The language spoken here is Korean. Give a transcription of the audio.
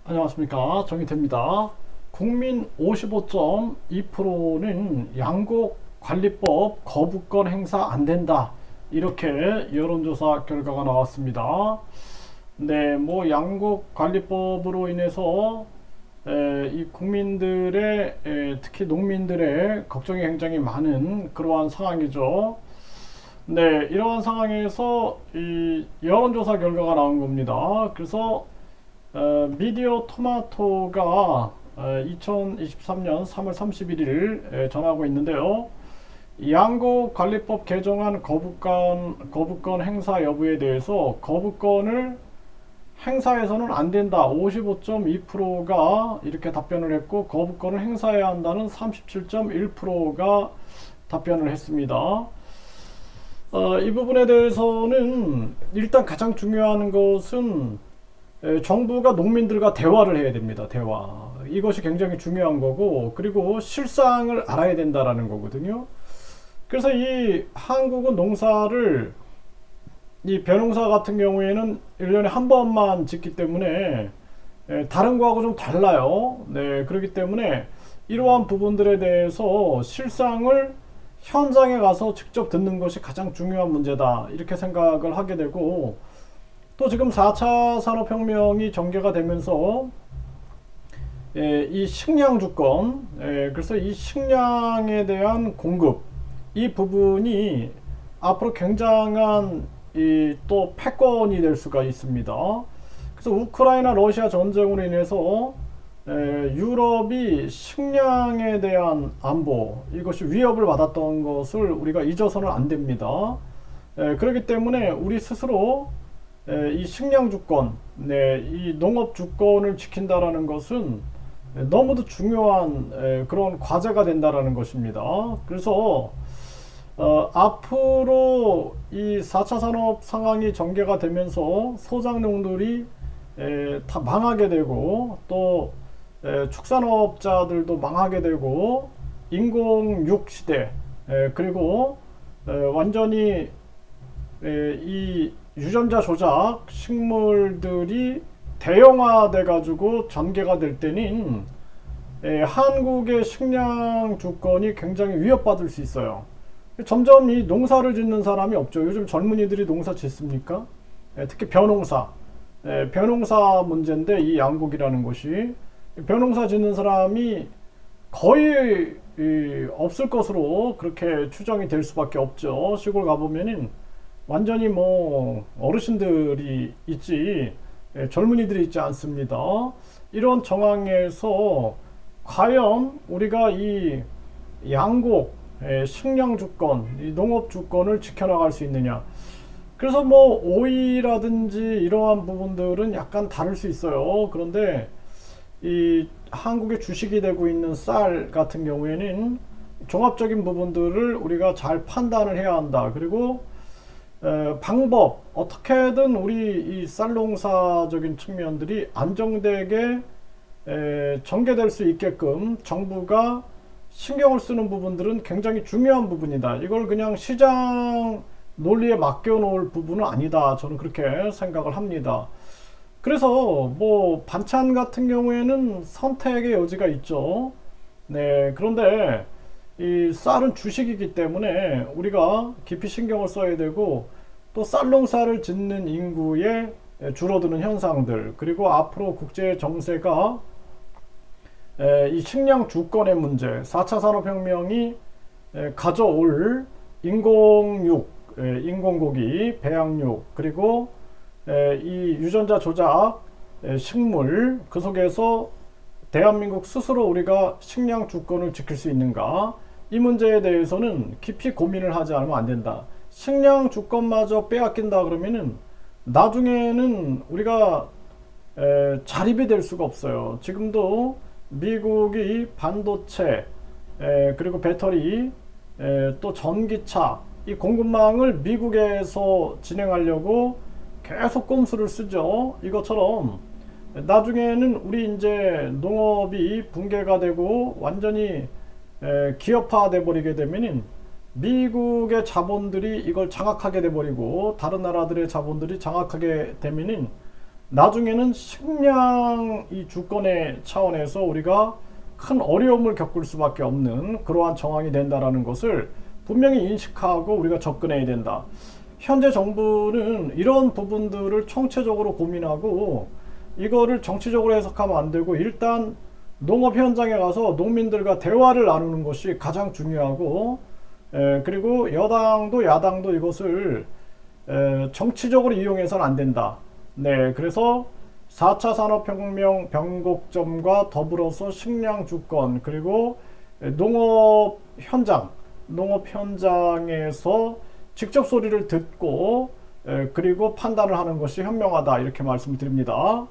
안녕하십니까, 정의태입니다. 국민 55.2%는 양곡관리법 거부권 행사 안 된다, 이렇게 여론조사 결과가 나왔습니다. 네, 뭐 양곡관리법으로 인해서 이 국민들의 특히 농민들의 걱정이 굉장히 많은 그러한 상황이죠. 네, 이러한 상황에서 이 여론조사 결과가 나온 겁니다. 그래서 미디어 토마토가 2023년 3월 31일 전하고 있는데요. 양곡관리법 개정안 거부권 행사 여부에 대해서 거부권을 행사해서는 안 된다 55.2%가 이렇게 답변을 했고, 거부권을 행사해야 한다는 37.1%가 답변을 했습니다. 이 부분에 대해서는 일단 가장 중요한 것은 정부가 농민들과 대화를 해야 됩니다. 대화. 이것이 굉장히 중요한 거고, 그리고 실상을 알아야 된다라는 거거든요. 그래서 이 한국은 농사를, 이 벼농사 같은 경우에는 1년에 한 번만 짓기 때문에 다른 거하고 좀 달라요. 네, 그렇기 때문에 이러한 부분들에 대해서 실상을 현장에 가서 직접 듣는 것이 가장 중요한 문제다, 이렇게 생각을 하게 되고, 또 지금 4차 산업혁명이 전개가 되면서 이 식량 주권, 그래서 이 식량에 대한 공급, 이 부분이 앞으로 굉장한 또 패권이 될 수가 있습니다. 그래서 우크라이나 러시아 전쟁으로 인해서 유럽이 식량에 대한 안보, 이것이 위협을 받았던 것을 우리가 잊어서는 안 됩니다. 그렇기 때문에 우리 스스로 이 식량 주권, 이 농업 주권을 지킨다라는 것은 너무도 중요한 그런 과제가 된다라는 것입니다. 그래서 앞으로 이 4차 산업 상황이 전개가 되면서 소작농들이 다 망하게 되고, 또 축산업자들도 망하게 되고, 인공육 시대, 그리고 완전히 이 유전자 조작 식물들이 대형화돼 가지고 전개가 될 때는 한국의 식량 주권이 굉장히 위협받을 수 있어요. 점점 이 농사를 짓는 사람이 없죠. 요즘 젊은이들이 농사 짓습니까? 특히 벼농사, 벼농사 문제인데, 이 양곡이라는 것이 벼농사 짓는 사람이 거의 없을 것으로 그렇게 추정이 될 수밖에 없죠. 시골 가보면은 완전히 뭐 어르신들이 있지 젊은이들이 있지 않습니다. 이런 정황에서 과연 우리가 이 양곡, 식량 주권, 이 농업 주권을 지켜나갈 수 있느냐. 그래서 뭐 오이라든지 이러한 부분들은 약간 다를 수 있어요. 그런데 이 한국의 주식이 되고 있는 쌀 같은 경우에는 종합적인 부분들을 우리가 잘 판단을 해야 한다. 그리고 방법, 어떻게든 우리 이 쌀농사적인 측면들이 안정되게 전개될 수 있게끔 정부가 신경을 쓰는 부분들은 굉장히 중요한 부분이다. 이걸 그냥 시장 논리에 맡겨놓을 부분은 아니다, 저는 그렇게 생각을 합니다. 그래서 뭐 반찬 같은 경우에는 선택의 여지가 있죠. 네, 그런데 이 쌀은 주식이기 때문에 우리가 깊이 신경을 써야 되고, 또 쌀농사를 짓는 인구의 줄어드는 현상들, 그리고 앞으로 국제 정세가 이 식량 주권의 문제, 4차 산업혁명이 가져올 인공육, 인공고기, 배양육, 그리고 이 유전자 조작 식물, 그 속에서 대한민국 스스로 우리가 식량 주권을 지킬 수 있는가, 이 문제에 대해서는 깊이 고민을 하지 않으면 안 된다. 식량 주권마저 빼앗긴다 그러면은 나중에는 우리가 자립이 될 수가 없어요. 지금도 미국이 반도체, 그리고 배터리, 또 전기차, 이 공급망을 미국에서 진행하려고 계속 꼼수를 쓰죠. 이것처럼 나중에는 우리 이제 농업이 붕괴가 되고 완전히 기업화돼 버리게 되면은 미국의 자본들이 이걸 장악하게 돼 버리고, 다른 나라들의 자본들이 장악하게 되면은 나중에는 식량 이 주권의 차원에서 우리가 큰 어려움을 겪을 수밖에 없는 그러한 정황이 된다라는 것을 분명히 인식하고 우리가 접근해야 된다. 현재 정부는 이런 부분들을 총체적으로 고민하고 이거를 정치적으로 해석하면 안 되고 일단 농업 현장에 가서 농민들과 대화를 나누는 것이 가장 중요하고 그리고 여당도 야당도 이것을 정치적으로 이용해서는 안 된다. 네, 그래서 4차 산업혁명 변곡점과 더불어서 식량 주권 그리고 농업 현장에서 직접 소리를 듣고 그리고 판단을 하는 것이 현명하다 이렇게 말씀드립니다.